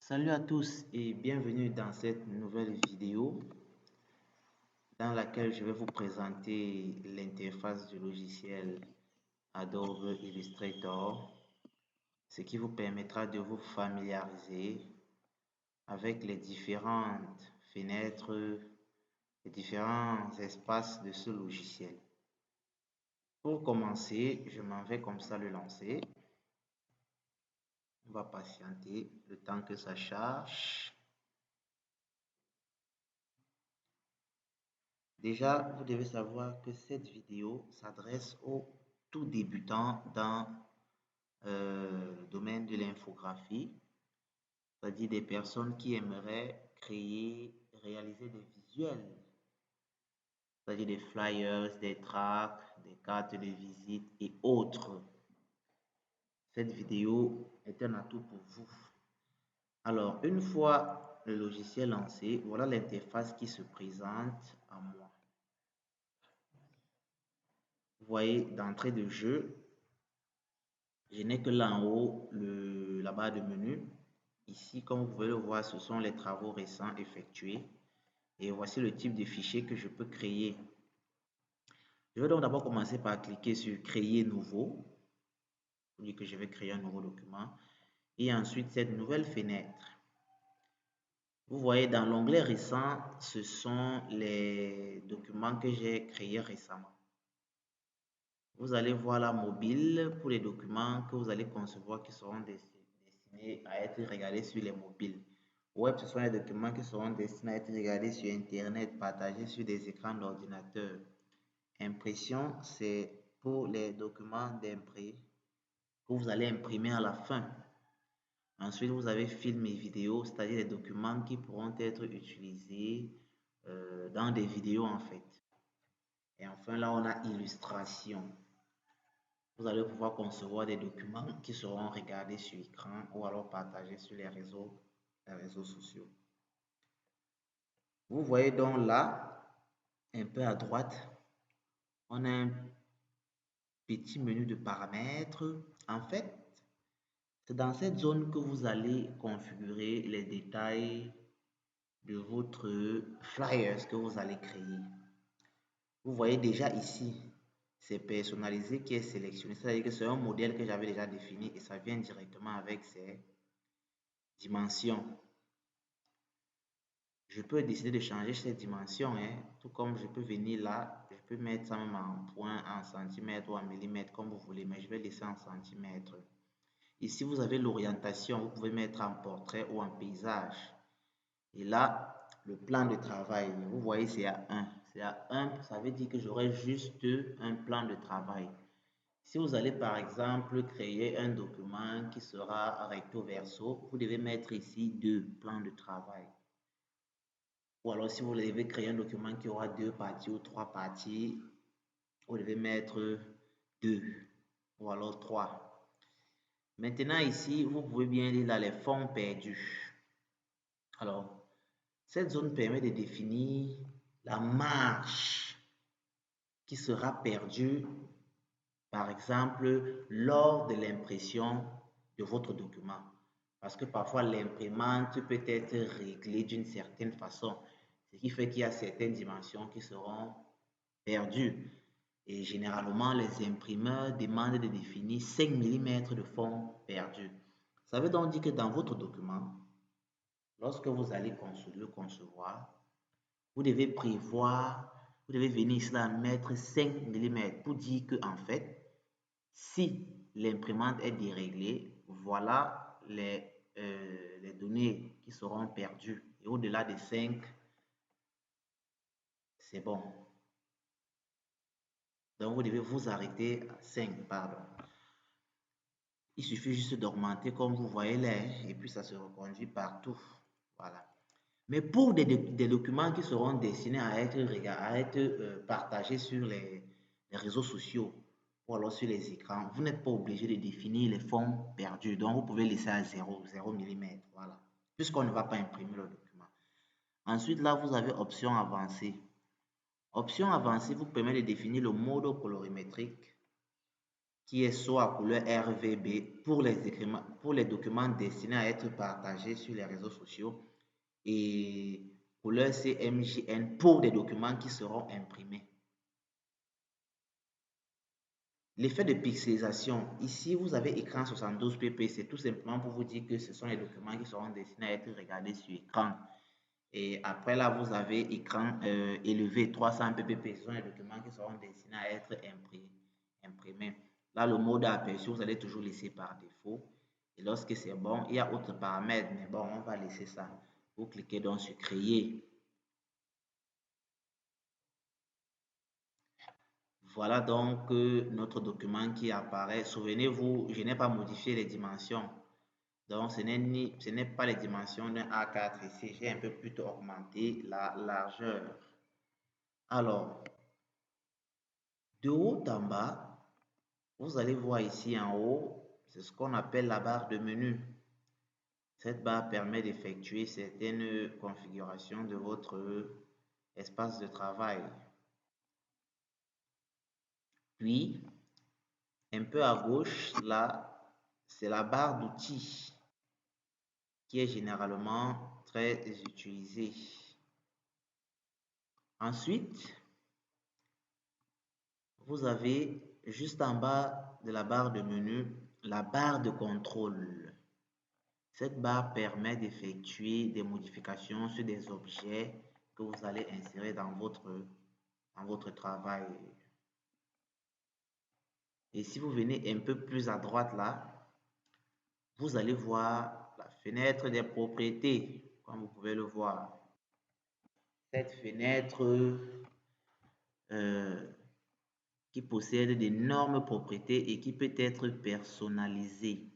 Salut à tous et bienvenue dans cette nouvelle vidéo dans laquelle je vais vous présenter l'interface du logiciel Adobe Illustrator, ce qui vous permettra de vous familiariser avec les différentes fenêtres, les différents espaces de ce logiciel. Pour commencer, je m'en vais comme ça le lancer. On va patienter le temps que ça charge. Déjà, vous devez savoir que cette vidéo s'adresse aux tout débutants dans le domaine de l'infographie, c'est-à-dire des personnes qui aimeraient créer, réaliser des visuels, c'est-à-dire des flyers, des tracts, des cartes de visite et autres. Cette vidéo est un atout pour vous. Alors, une fois le logiciel lancé, voilà l'interface qui se présente à moi. Vous voyez, d'entrée de jeu, je n'ai que là en haut la barre de menu. Ici, comme vous pouvez le voir, ce sont les travaux récents effectués. Et voici le type de fichier que je peux créer. Je vais donc d'abord commencer par cliquer sur Créer nouveau. Pour dire que je vais créer un nouveau document. Et ensuite, cette nouvelle fenêtre. Vous voyez, dans l'onglet Récent, ce sont les documents que j'ai créés récemment. Vous allez voir la mobile pour les documents que vous allez concevoir qui seront destinés à être regardés sur les mobiles. Web, ce sont les documents qui seront destinés à être regardés sur Internet, partagés sur des écrans d'ordinateur. Impression, c'est pour les documents d'imprimé que vous allez imprimer à la fin. Ensuite, vous avez film et vidéo, c'est-à-dire les documents qui pourront être utilisés dans des vidéos en fait. Et enfin, là, on a illustration. Vous allez pouvoir concevoir des documents qui seront regardés sur écran ou alors partagés sur les réseaux sociaux. Vous voyez donc là, un peu à droite, on a un petit menu de paramètres. En fait, c'est dans cette zone que vous allez configurer les détails de votre flyers que vous allez créer. Vous voyez déjà ici, c'est personnalisé qui est sélectionné. C'est-à-dire que c'est un modèle que j'avais déjà défini et ça vient directement avec ses dimensions. Je peux décider de changer ces dimensions, tout comme je peux venir là, je peux mettre ça même en point, en centimètres ou en millimètres, comme vous voulez, mais je vais laisser en centimètres. Ici, vous avez l'orientation, vous pouvez mettre en portrait ou en paysage. Et là, le plan de travail, vous voyez, c'est à 1. C'est à 1, ça veut dire que j'aurai juste un plan de travail. Si vous allez par exemple créer un document qui sera recto verso, vous devez mettre ici 2 plans de travail. Ou alors si vous devez créer un document qui aura 2 parties ou 3 parties, vous devez mettre 2 ou alors 3. Maintenant ici, vous pouvez bien lire là les fonds perdus. Alors, cette zone permet de définir la marge qui sera perdue, par exemple, lors de l'impression de votre document. Parce que parfois, l'imprimante peut être réglée d'une certaine façon, ce qui fait qu'il y a certaines dimensions qui seront perdues. Et généralement, les imprimeurs demandent de définir 5 mm de fond perdu. Ça veut donc dire que dans votre document, lorsque vous allez le concevoir, vous devez prévoir, vous devez venir ici là mettre 5 mm pour dire que en fait, si l'imprimante est déréglée, voilà les données qui seront perdues. Et au-delà de 5, c'est bon. Donc, vous devez vous arrêter à 5, pardon. Il suffit juste d'augmenter comme vous voyez là, et puis ça se reconduit partout. Voilà. Mais pour des documents qui seront destinés à être partagés sur les réseaux sociaux ou alors sur les écrans, vous n'êtes pas obligé de définir les fonds perdus. Donc, vous pouvez laisser à 0 mm. Voilà. Puisqu'on ne va pas imprimer le document. Ensuite, là, vous avez option avancée. Option avancée vous permet de définir le mode colorimétrique qui est soit couleur RVB pour les documents destinés à être partagés sur les réseaux sociaux et couleur CMJN pour des documents qui seront imprimés. L'effet de pixelisation, ici vous avez écran 72 pp, c'est tout simplement pour vous dire que ce sont les documents qui seront destinés à être regardés sur écran. Et après là, vous avez écran élevé 300 pp, ce sont les documents qui seront destinés à être imprimés. Là, le mode aperçu, vous allez toujours laisser par défaut. Et lorsque c'est bon, il y a autres paramètres, mais bon, on va laisser ça. Vous cliquez donc sur créer. Voilà donc notre document qui apparaît. Souvenez-vous, je n'ai pas modifié les dimensions. Donc, ce n'est pas les dimensions d'un A4 ici. J'ai un peu plutôt augmenté la largeur. Alors, de haut en bas, vous allez voir ici en haut, c'est ce qu'on appelle la barre de menu. Cette barre permet d'effectuer certaines configurations de votre espace de travail. Puis, un peu à gauche, là, c'est la barre d'outils qui est généralement très utilisée. Ensuite, vous avez juste en bas de la barre de menu la barre de contrôle. Cette barre permet d'effectuer des modifications sur des objets que vous allez insérer dans votre travail. Et si vous venez un peu plus à droite là, vous allez voir la fenêtre des propriétés, comme vous pouvez le voir. Cette fenêtre qui possède d'énormes propriétés et qui peut être personnalisée.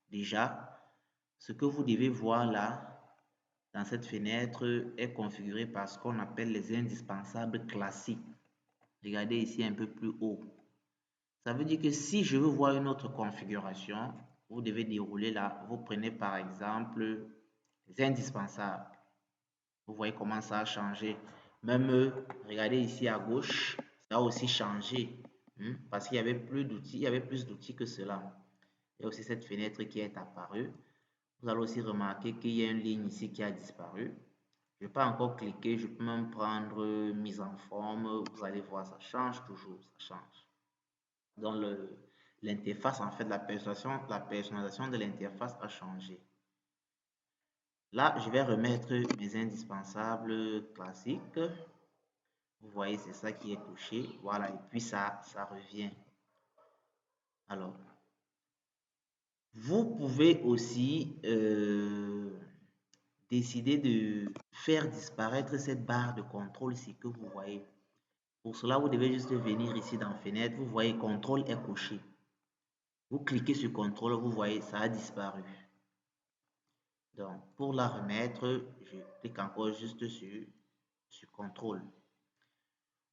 Déjà, ce que vous devez voir là, dans cette fenêtre, est configuré par ce qu'on appelle les indispensables classiques. Regardez ici un peu plus haut. Ça veut dire que si je veux voir une autre configuration, vous devez dérouler là. Vous prenez par exemple les indispensables. Vous voyez comment ça a changé. Même, regardez ici à gauche, ça a aussi changé. Parce qu'il y avait plus d'outils, il y avait plus d'outils que cela. Il y a aussi cette fenêtre qui est apparue. Vous allez aussi remarquer qu'il y a une ligne ici qui a disparu. Je ne vais pas encore cliquer, je peux même prendre mise en forme. Vous allez voir, ça change toujours, ça change. Donc l'interface, en fait, la personnalisation de l'interface a changé. Là, je vais remettre mes indispensables classiques. Vous voyez, c'est ça qui est touché. Voilà, et puis ça revient. Alors, vous pouvez aussi décider de faire disparaître cette barre de contrôle ici que vous voyez. Pour cela, vous devez juste venir ici dans Fenêtre. Vous voyez, contrôle est coché. Vous cliquez sur contrôle, vous voyez, ça a disparu. Donc, pour la remettre, je clique encore juste sur contrôle.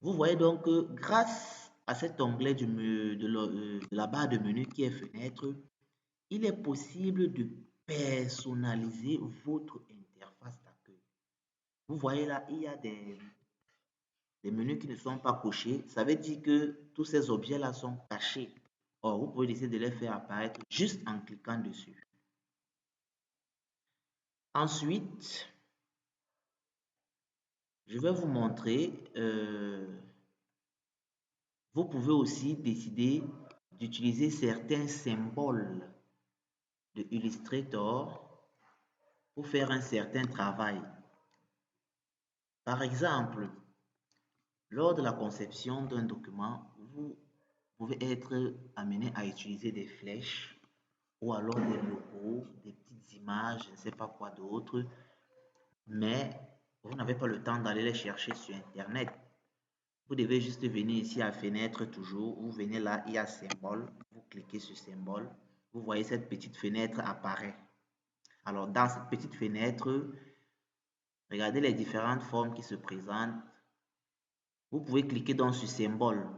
Vous voyez donc que grâce à cet onglet de la barre de menu qui est fenêtre, il est possible de personnaliser votre interface d'accueil. Vous voyez là, il y a des menus qui ne sont pas cochés. Ça veut dire que tous ces objets-là sont cachés. Or, vous pouvez décider de les faire apparaître juste en cliquant dessus. Ensuite, je vais vous montrer, vous pouvez aussi décider d'utiliser certains symboles de Illustrator pour faire un certain travail. Par exemple, lors de la conception d'un document, vous pouvez être amené à utiliser des flèches ou alors des logos, des petites images, je ne sais pas quoi d'autre, mais vous n'avez pas le temps d'aller les chercher sur Internet. Vous devez juste venir ici à fenêtre toujours, vous venez là, il y a symbole, vous cliquez sur symbole, vous voyez cette petite fenêtre apparaît. Alors dans cette petite fenêtre, regardez les différentes formes qui se présentent. Vous pouvez cliquer donc sur symbole,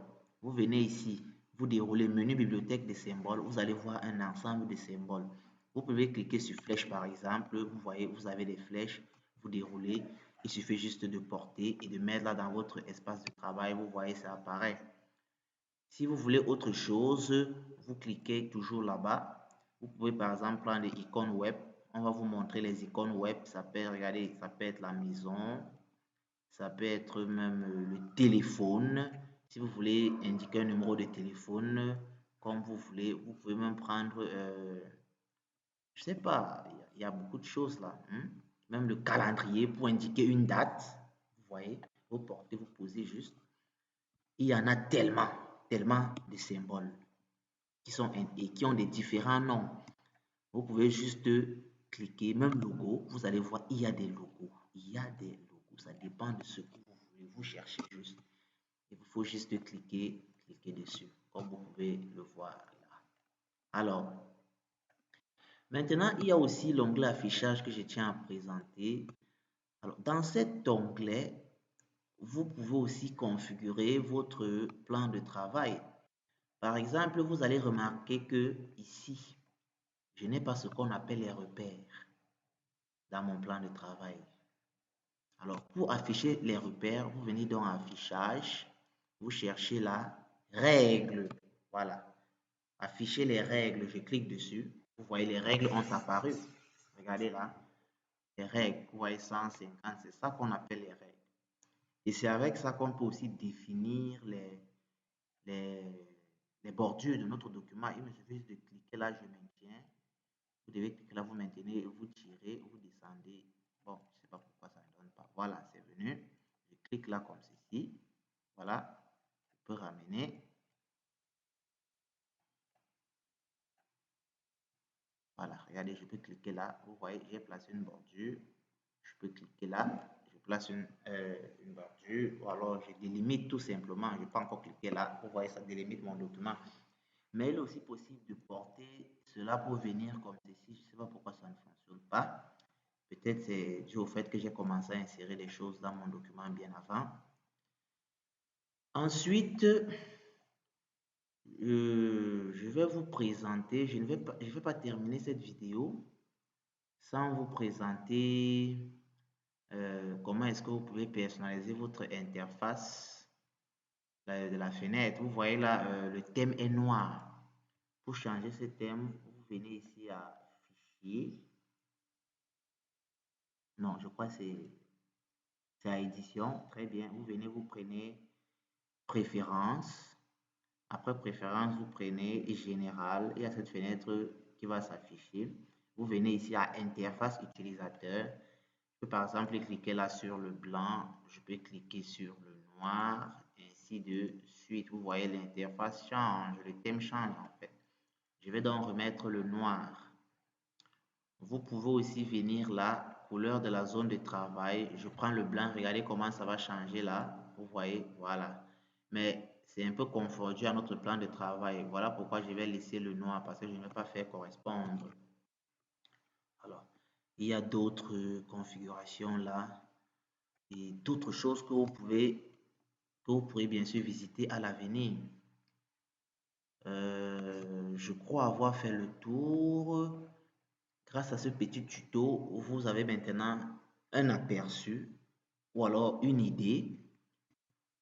vous venez ici, vous déroulez menu bibliothèque des symboles, vous allez voir un ensemble de symboles. Vous pouvez cliquer sur flèche par exemple, vous voyez, vous avez des flèches, vous déroulez, il suffit juste de porter et de mettre là dans votre espace de travail, vous voyez, ça apparaît. Si vous voulez autre chose, vous cliquez toujours là-bas. Vous pouvez par exemple prendre les icônes web. On va vous montrer les icônes web. Ça peut, regardez, ça peut être la maison. Ça peut être même le téléphone. Si vous voulez indiquer un numéro de téléphone, comme vous voulez, vous pouvez même prendre, je sais pas, il y a beaucoup de choses là, hein. Même le calendrier pour indiquer une date. Vous voyez, vous portez, vous posez juste. Il y en a tellement, tellement de symboles qui sont et qui ont des différents noms. Vous pouvez juste cliquer, même logo, vous allez voir, il y a des logos. Il y a des logos, ça dépend de ce que vous voulez. Vous cherchez juste. Il faut juste cliquer dessus, comme vous pouvez le voir là. Alors, maintenant, il y a aussi l'onglet affichage que je tiens à présenter. Alors, dans cet onglet, vous pouvez aussi configurer votre plan de travail. Par exemple, vous allez remarquer que ici, je n'ai pas ce qu'on appelle les repères dans mon plan de travail. Alors, pour afficher les repères, vous venez dans affichage, vous cherchez la règle. Voilà. Afficher les règles, je clique dessus. Vous voyez, les règles ont apparu. Regardez là, les règles. Vous voyez 150, c'est ça qu'on appelle les règles. Et c'est avec ça qu'on peut aussi définir les bordures de notre document. Il me suffit de cliquer là, je maintiens. Vous devez cliquer là, vous maintenez, vous tirez, vous descendez. Bon, je ne sais pas pourquoi ça ne donne pas. Voilà, c'est venu. Je clique là comme ceci. Voilà, je peux ramener. Voilà, regardez, je peux cliquer là. Vous voyez, j'ai placé une bordure. Je peux cliquer là. Je place une bordure. Ou alors, je délimite tout simplement. Je peux encore cliquer là. Vous voyez, ça délimite mon document. Mais il est aussi possible de porter cela pour venir comme ceci. Je ne sais pas pourquoi ça ne fonctionne pas. Peut-être c'est dû au fait que j'ai commencé à insérer des choses dans mon document bien avant. Ensuite, je vais vous présenter, je ne vais pas terminer cette vidéo sans vous présenter comment est-ce que vous pouvez personnaliser votre interface de la fenêtre. Vous voyez là, le thème est noir. Pour changer ce thème, vous venez ici à Fichier. Non, je crois que c'est à Édition. Très bien. Vous venez, vous prenez Préférences. Après Préférences, vous prenez Général. Il y a cette fenêtre qui va s'afficher. Vous venez ici à Interface utilisateur. Je peux par exemple cliquer là sur le blanc. Je peux cliquer sur le noir. Ainsi de suite. Vous voyez, l'interface change. Le thème change en fait. Je vais donc remettre le noir. Vous pouvez aussi venir là, couleur de la zone de travail. Je prends le blanc, regardez comment ça va changer là. Vous voyez, voilà. Mais c'est un peu confondu à notre plan de travail. Voilà pourquoi je vais laisser le noir parce que je ne vais pas faire correspondre. Alors, il y a d'autres configurations là et d'autres choses que vous pourrez bien sûr visiter à l'avenir. Je crois avoir fait le tour. Grâce à ce petit tuto, vous avez maintenant un aperçu ou alors une idée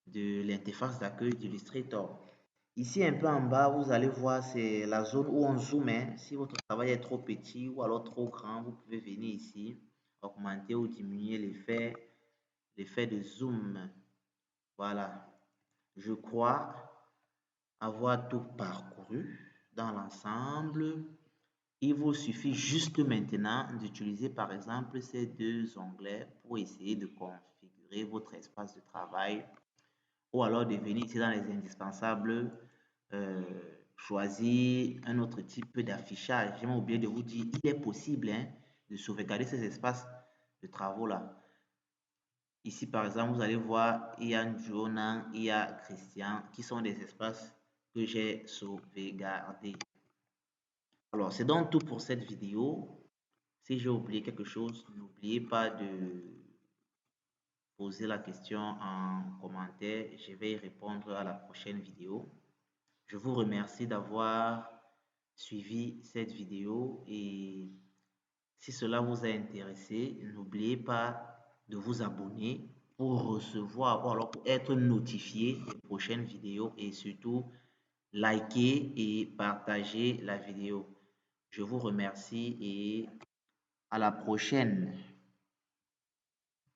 de l'interface d'accueil d'Illustrator. Ici, un peu en bas, vous allez voir, c'est la zone où on zoome. Si votre travail est trop petit ou alors trop grand, vous pouvez venir ici, augmenter ou diminuer l'effet de zoom. Voilà. Je crois avoir tout parcouru dans l'ensemble. Il vous suffit juste maintenant d'utiliser par exemple ces deux onglets pour essayer de configurer votre espace de travail ou alors de venir ici dans les indispensables, choisir un autre type d'affichage. J'ai oublié de vous dire, il est possible de sauvegarder ces espaces de travaux là. Ici par exemple, vous allez voir, il y a Jonan, il y a Christian qui sont des espaces que j'ai sauvegardés. Alors, c'est donc tout pour cette vidéo. Si j'ai oublié quelque chose, n'oubliez pas de poser la question en commentaire. Je vais y répondre à la prochaine vidéo. Je vous remercie d'avoir suivi cette vidéo et si cela vous a intéressé, n'oubliez pas de vous abonner pour recevoir ou alors pour être notifié des prochaines vidéos et surtout likez et partagez la vidéo. Je vous remercie et à la prochaine.